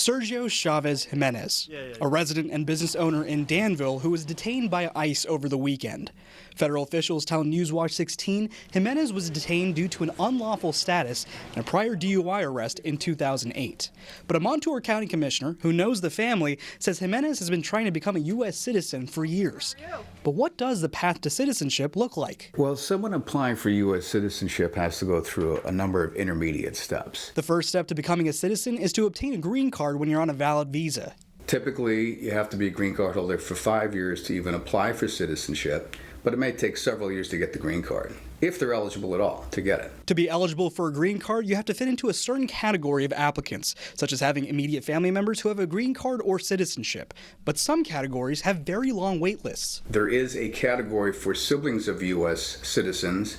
Sergio Chavez Jimenez, a resident and business owner in Danville who was detained by ICE over the weekend. Federal officials tell Newswatch 16 Jimenez was detained due to an unlawful status and a prior DUI arrest in 2008. But a Montour-County commissioner who knows the family says Jimenez has been trying to become a U.S. citizen for years. But what does the path to citizenship look like? Well, someone applying for U.S. citizenship has to go through a number of intermediate steps. The first step to becoming a citizen is to obtain a green card when you're on a valid visa. Typically, you have to be a green card holder for 5 years to even apply for citizenship, but it may take several years to get the green card, if they're eligible at all to get it. To be eligible for a green card, you have to fit into a certain category of applicants, such as having immediate family members who have a green card or citizenship. But some categories have very long wait lists. There is a category for siblings of U.S. citizens,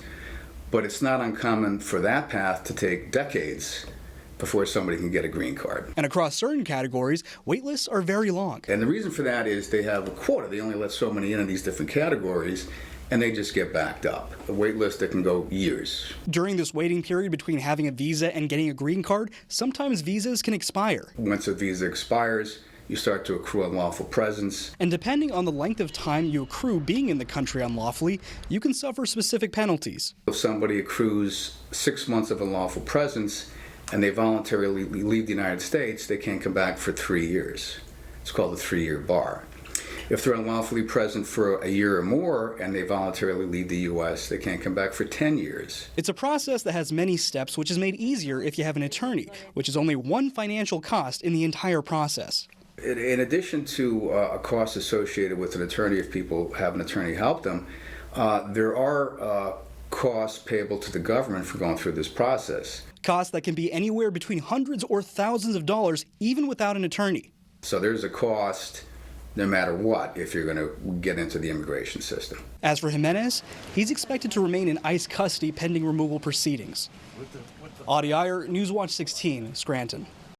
but it's not uncommon for that path to take decades before somebody can get a green card. And across certain categories, wait lists are very long. And the reason for that is they have a quota. They only let so many in these different categories, and they just get backed up. A wait list that can go years. During this waiting period between having a visa and getting a green card, sometimes visas can expire. Once a visa expires, you start to accrue unlawful presence. And depending on the length of time you accrue being in the country unlawfully, you can suffer specific penalties. If somebody accrues 6 months of unlawful presence, and they voluntarily leave the United States, they can't come back for 3 years. It's called the 3-year bar. If they're unlawfully present for a year or more and they voluntarily leave the U.S., they can't come back for 10 years. It's a process that has many steps, which is made easier if you have an attorney, which is only one financial cost in the entire process. In addition to a cost associated with an attorney, if people have an attorney help them, there are costs payable to the government for going through this process. Costs that can be anywhere between hundreds or thousands of dollars, even without an attorney. So there's a cost no matter what if you're going to get into the immigration system. As for Jimenez, he's expected to remain in ICE custody pending removal proceedings. Adi Iyer, Newswatch 16, Scranton.